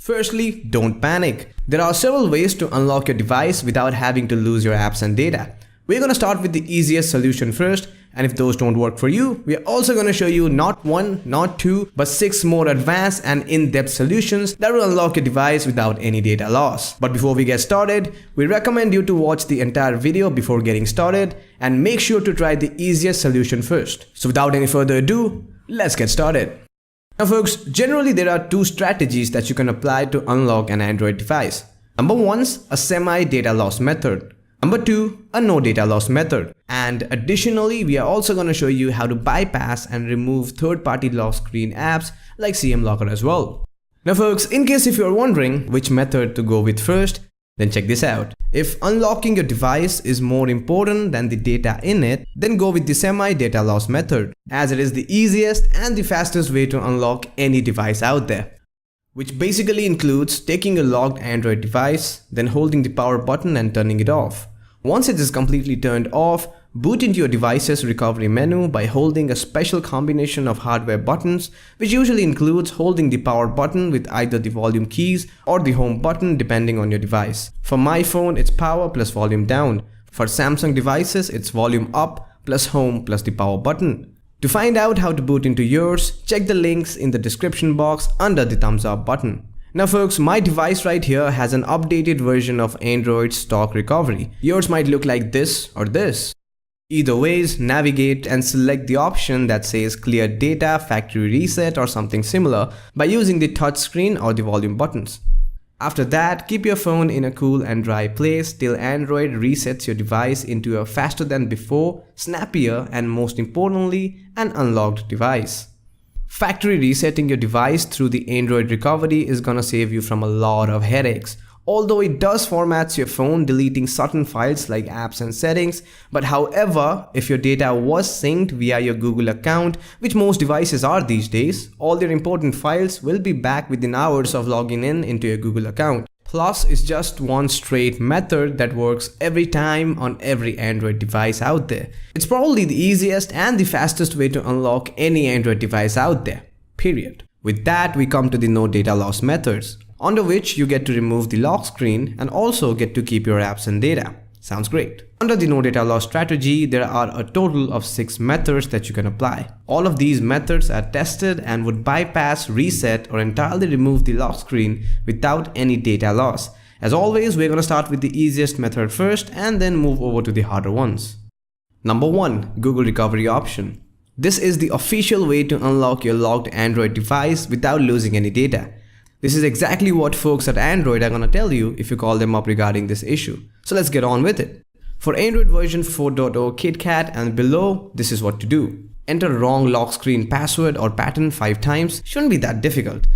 Firstly, don't panic. There are several ways to unlock your device without having to lose your apps and data. We're going to start with the easiest solution first, and if those don't work for you, we're also going to show you not one, not two, but 6 more advanced and in-depth solutions that will unlock your device without any data loss. But before we get started, we recommend you to watch the entire video before getting started and make sure to try the easiest solution first. So without any further ado, let's get started. Now folks, generally there are 2 strategies that you can apply to unlock an Android device. Number 1 is a semi-data loss method. Number 2, a no data loss method. And additionally, we are also going to show you how to bypass and remove third-party lock screen apps like CM Locker as well. Now folks, in case if you're wondering which method to go with first, then check this out. If unlocking your device is more important than the data in it, then go with the semi-data loss method, as it is the easiest and the fastest way to unlock any device out there. Which basically includes taking a locked Android device, then holding the power button and turning it off. Once it is completely turned off, boot into your device's recovery menu by holding a special combination of hardware buttons, which usually includes holding the power button with either the volume keys or the home button depending on your device. For my phone, it's power plus volume down. For Samsung devices, it's volume up plus home plus the power button. To find out how to boot into yours, check the links in the description box under the thumbs up button. Now folks, my device right here has an updated version of Android stock recovery. Yours might look like this or this. Either ways, navigate and select the option that says clear data, factory reset or something similar by using the touch screen or the volume buttons. After that, keep your phone in a cool and dry place till Android resets your device into a faster than before, snappier and most importantly, an unlocked device. Factory resetting your device through the Android recovery is gonna save you from a lot of headaches. Although it does format your phone, deleting certain files like apps and settings, but however, if your data was synced via your Google account, which most devices are these days, all your important files will be back within hours of logging in into your Google account. Plus, it's just one straight method that works every time on every Android device out there. It's probably the easiest and the fastest way to unlock any Android device out there, period. With that, we come to the no data loss methods, under which you get to remove the lock screen and also get to keep your apps and data. Sounds great. Under the no data loss strategy, there are a total of 6 methods that you can apply. All of these methods are tested and would bypass, reset or entirely remove the lock screen without any data loss. As always, we're going to start with the easiest method first and then move over to the harder ones. Number 1, Google Recovery option. This is the official way to unlock your locked Android device without losing any data. This is exactly what folks at Android are gonna tell you if you call them up regarding this issue. So let's get on with it. For Android version 4.0 KitKat and below, this is what to do. Enter wrong lock screen password or pattern 5 times. Shouldn't be that difficult.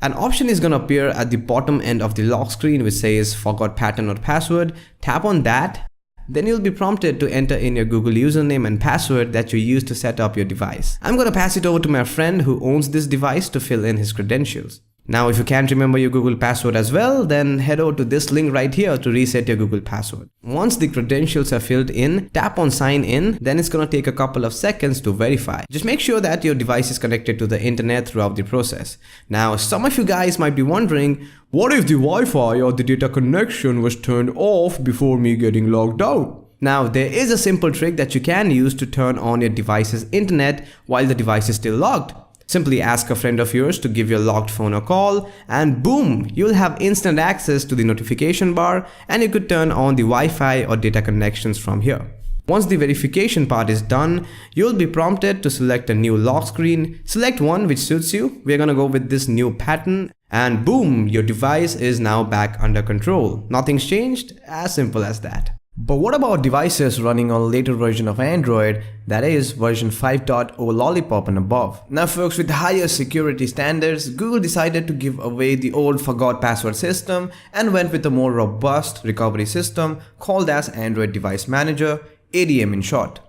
An option is gonna appear at the bottom end of the lock screen which says forgot pattern or password. Tap on that. Then you'll be prompted to enter in your Google username and password that you used to set up your device. I'm gonna pass it over to my friend who owns this device to fill in his credentials. Now if you can't remember your Google password as well, then head over to this link right here to reset your Google password. Once the credentials are filled in, tap on sign in, then it's gonna take a couple of seconds to verify. Just make sure that your device is connected to the internet throughout the process. Now some of you guys might be wondering, what if the Wi-Fi or the data connection was turned off before me getting logged out? Now there is a simple trick that you can use to turn on your device's internet while the device is still locked. Simply ask a friend of yours to give your locked phone a call and boom, you'll have instant access to the notification bar and you could turn on the Wi-Fi or data connections from here. Once the verification part is done, you'll be prompted to select a new lock screen. Select one which suits you. We're gonna go with this new pattern and boom, your device is now back under control. Nothing's changed, as simple as that. But what about devices running on a later version of Android, that is version 5.0 Lollipop and above? Now folks, with higher security standards, Google decided to give away the old forgot password system and went with a more robust recovery system called as Android Device Manager, ADM in short.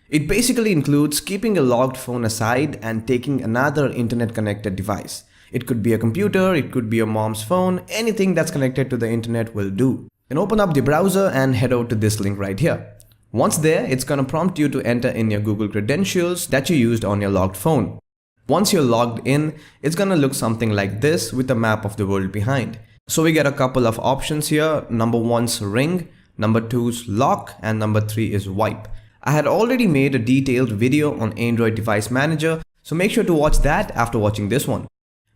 It basically includes keeping a logged phone aside and taking another internet connected device. It could be a computer, it could be your mom's phone, anything that's connected to the internet will do. Then open up the browser and head over to this link right here. Once there, it's gonna prompt you to enter in your Google credentials that you used on your logged phone. Once you're logged in, it's gonna look something like this with a map of the world behind. So we get a couple of options here. Number 1's ring, number 2's lock, and number 3 is wipe. I had already made a detailed video on Android Device Manager, so make sure to watch that after watching this one.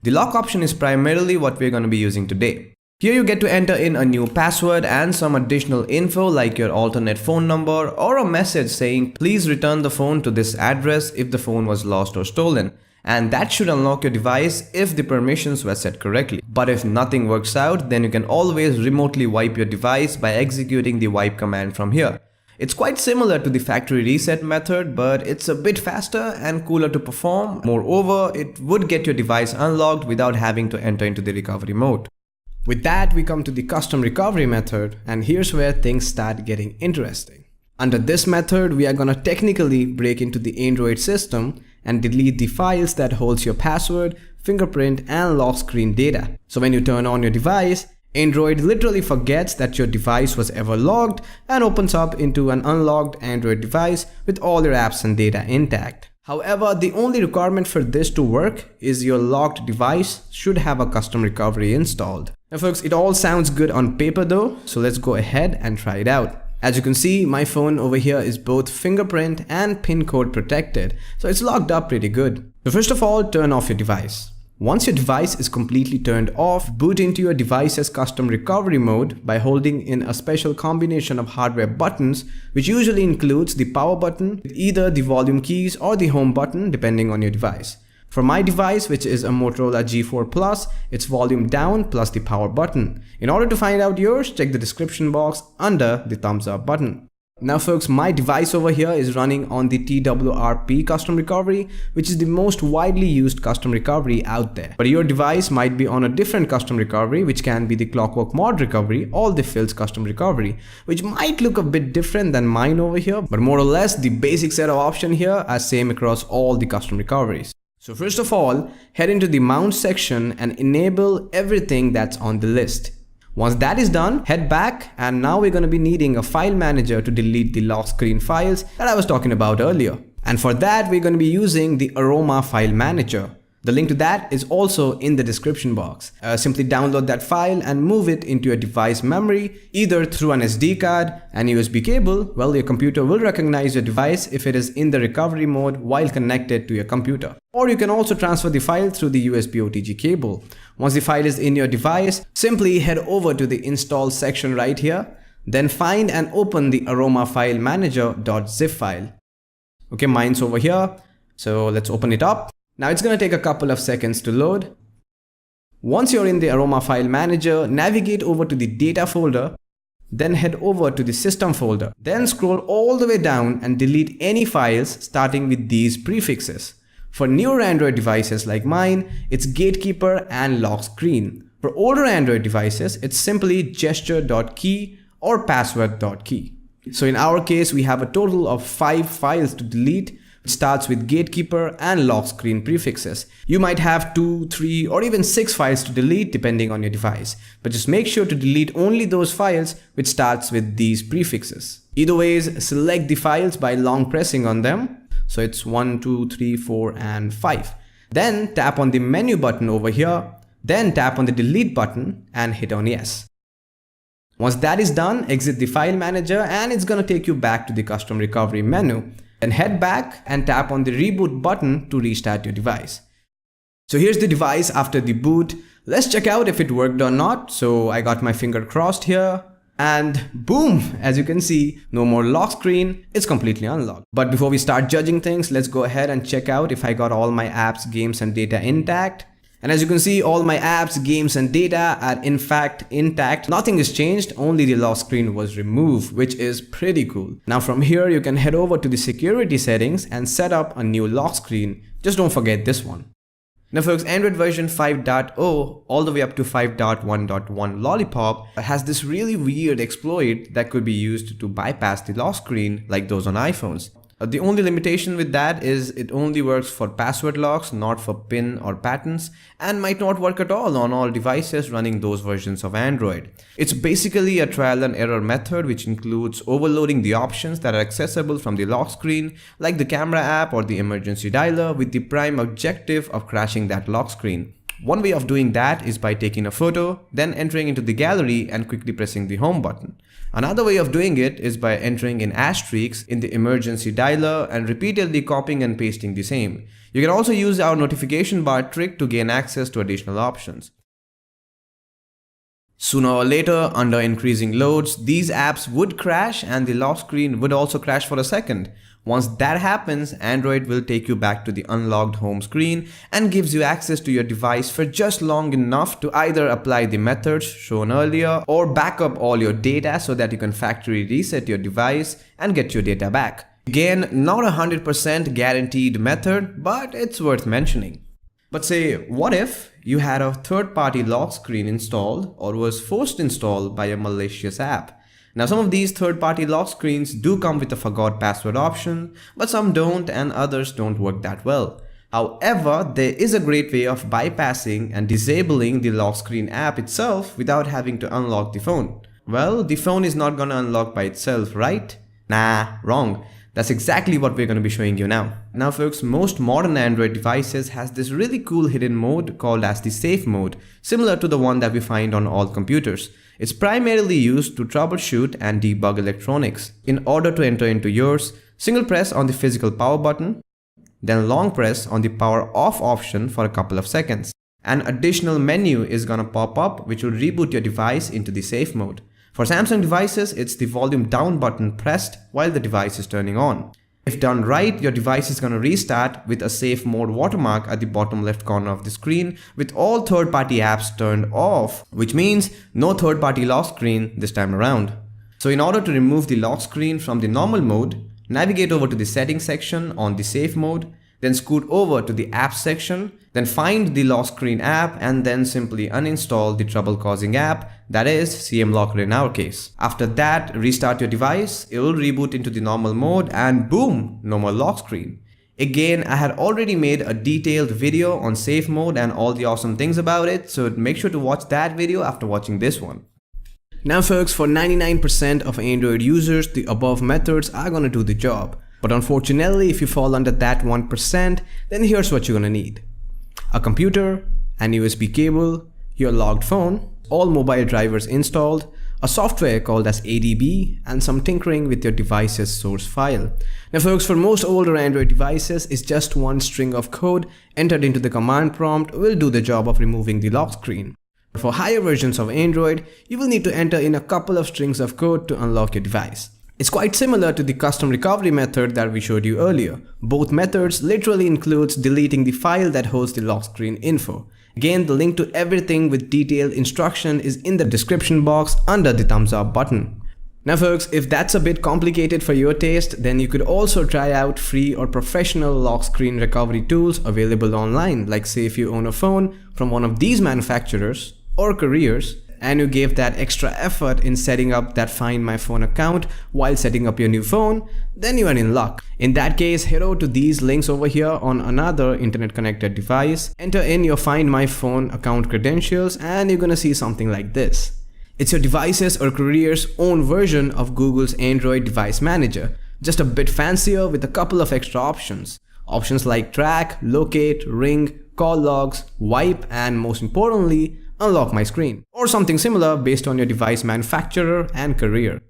The lock option is primarily what we're going to be using today. Here you get to enter in a new password and some additional info like your alternate phone number or a message saying please return the phone to this address if the phone was lost or stolen. And that should unlock your device if the permissions were set correctly. But if nothing works out, then you can always remotely wipe your device by executing the wipe command from here. It's quite similar to the factory reset method, but it's a bit faster and cooler to perform. Moreover, it would get your device unlocked without having to enter into the recovery mode. With that, we come to the custom recovery method, and here's where things start getting interesting. Under this method, we are gonna technically break into the Android system and delete the files that holds your password, fingerprint, and lock screen data. So when you turn on your device, Android literally forgets that your device was ever logged and opens up into an unlocked Android device with all your apps and data intact. However, the only requirement for this to work is your locked device should have a custom recovery installed. Now folks, it all sounds good on paper though, so let's go ahead and try it out. As you can see, my phone over here is both fingerprint and PIN code protected, so it's locked up pretty good. So first of all, turn off your device. Once your device is completely turned off, boot into your device's custom recovery mode by holding in a special combination of hardware buttons, which usually includes the power button with either the volume keys or the home button depending on your device. For my device, which is a Motorola G4 Plus, it's volume down plus the power button. In order to find out yours, check the description box under the thumbs up button. Now folks, my device over here is running on the TWRP custom recovery, which is the most widely used custom recovery out there. But your device might be on a different custom recovery, which can be the Clockwork Mod recovery or the Phil's custom recovery, which might look a bit different than mine over here, but more or less the basic set of options here are same across all the custom recoveries. So first of all, head into the mount section and enable everything that's on the list. Once that is done, head back, and now we're going to be needing a file manager to delete the lock screen files that I was talking about earlier. And for that, we're going to be using the Aroma file manager. The link to that is also in the description box. Simply download that file and move it into your device memory, either through an SD card and USB cable. Well, your computer will recognize your device if it is in the recovery mode while connected to your computer. Or you can also transfer the file through the USB OTG cable. Once the file is in your device, simply head over to the install section right here. Then find and open the Aroma file manager.zip file. Okay, mine's over here. So let's open it up. Now it's going to take a couple of seconds to load. Once you're in the Aroma file manager, navigate over to the data folder, then head over to the system folder. Then scroll all the way down and delete any files starting with these prefixes. For newer Android devices like mine, it's Gatekeeper and Lock Screen. For older Android devices, it's simply gesture.key or password.key. So in our case, we have a total of 5 files to delete. It starts with Gatekeeper and Lock Screen prefixes. You might have 2, 3, or even 6 files to delete depending on your device. But just make sure to delete only those files which starts with these prefixes. Either ways, select the files by long pressing on them. So it's 1, 2, 3, 4, and 5. Then tap on the menu button over here. Then tap on the delete button and hit on yes. Once that is done, exit the file manager and it's gonna take you back to the custom recovery menu. Then head back and tap on the reboot button to restart your device. So here's the device after the boot. Let's check out if it worked or not. So I got my finger crossed here and boom, as you can see, no more lock screen. It's completely unlocked. But before we start judging things, let's go ahead and check out if I got all my apps, games, and data intact. And as you can see, all my apps, games, and data are in fact intact. Nothing is changed, only the lock screen was removed, which is pretty cool. Now from here, you can head over to the security settings and set up a new lock screen. Just don't forget this one. Now folks, Android version 5.0 all the way up to 5.1.1 Lollipop has this really weird exploit that could be used to bypass the lock screen like those on iPhones. The only limitation with that is it only works for password locks, not for PIN or patents, and might not work at all on all devices running those versions of Android. It's basically a trial and error method which includes overloading the options that are accessible from the lock screen, like the camera app or the emergency dialer, with the prime objective of crashing that lock screen. One way of doing that is by taking a photo, then entering into the gallery and quickly pressing the home button. Another way of doing it is by entering in asterisks in the emergency dialer and repeatedly copying and pasting the same. You can also use our notification bar trick to gain access to additional options. Sooner or later, under increasing loads, these apps would crash and the lock screen would also crash for a second. Once that happens, Android will take you back to the unlocked home screen and gives you access to your device for just long enough to either apply the methods shown earlier or back up all your data so that you can factory reset your device and get your data back. Again, not a 100% guaranteed method, but it's worth mentioning. But say, what if you had a third-party lock screen installed or was forced installed by a malicious app? Now, some of these third-party lock screens do come with a forgot password option, but some don't and others don't work that well. However, there is a great way of bypassing and disabling the lock screen app itself without having to unlock the phone. Well, the phone is not gonna unlock by itself, right? Nah, wrong. That's exactly what we're going to be showing you now. Now folks, most modern Android devices has this really cool hidden mode called as the safe mode, similar to the one that we find on all computers. It's primarily used to troubleshoot and debug electronics. In order to enter into yours, single press on the physical power button, then long press on the power off option for a couple of seconds. An additional menu is gonna pop up which will reboot your device into the safe mode. For Samsung devices, it's the volume down button pressed while the device is turning on. If done right, your device is going to restart with a safe mode watermark at the bottom left corner of the screen with all third-party apps turned off, which means no third-party lock screen this time around. So in order to remove the lock screen from the normal mode, navigate over to the settings section on the safe mode, then scoot over to the apps section, then find the lock screen app and then simply uninstall the trouble-causing app, that is CM Locker in our case. After that, restart your device, it will reboot into the normal mode and boom, no more lock screen. Again, I had already made a detailed video on safe mode and all the awesome things about it, so make sure to watch that video after watching this one. Now folks, for 99% of Android users, the above methods are gonna do the job. But unfortunately, if you fall under that 1%, then here's what you're gonna need. A computer, an USB cable, your logged phone, all mobile drivers installed, a software called as ADB, and some tinkering with your device's source file. Now folks, for most older Android devices, it's just one string of code entered into the command prompt will do the job of removing the lock screen. For higher versions of Android, you will need to enter in a couple of strings of code to unlock your device. It's quite similar to the custom recovery method that we showed you earlier. Both methods literally includes deleting the file that holds the lock screen info. Again, the link to everything with detailed instruction is in the description box under the thumbs up button. Now folks, if that's a bit complicated for your taste, then you could also try out free or professional lock screen recovery tools available online, like say if you own a phone from one of these manufacturers or couriers, and you gave that extra effort in setting up that Find My Phone account while setting up your new phone, then you are in luck. In that case, head over to these links over here on another internet connected device, enter in your Find My Phone account credentials, and you're gonna see something like this. It's your device's or courier's own version of Google's Android Device Manager, just a bit fancier with a couple of extra options. Options like track, locate, ring, call logs, wipe, and most importantly, unlock my screen, or something similar based on your device manufacturer and courier.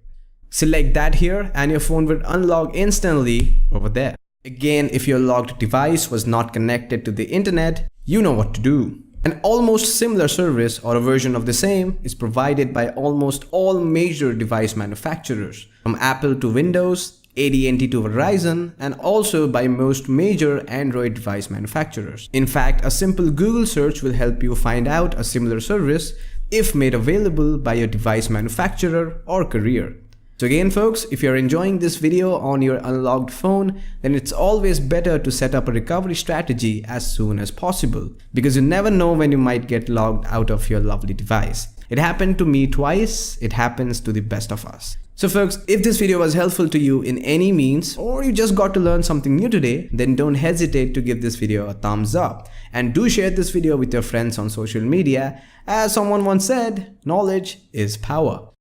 Select that here and your phone will unlock instantly over there. Again, if your logged device was not connected to the internet, you know what to do. An almost similar service or a version of the same is provided by almost all major device manufacturers, from Apple to Windows, AT&T to Verizon, and also by most major Android device manufacturers. In fact, a simple Google search will help you find out a similar service if made available by your device manufacturer or courier. So again folks, if you're enjoying this video on your unlocked phone, then it's always better to set up a recovery strategy as soon as possible, because you never know when you might get logged out of your lovely device. It happened to me twice, it happens to the best of us. So folks, if this video was helpful to you in any means, or you just got to learn something new today, then don't hesitate to give this video a thumbs up. And do share this video with your friends on social media. As someone once said, knowledge is power.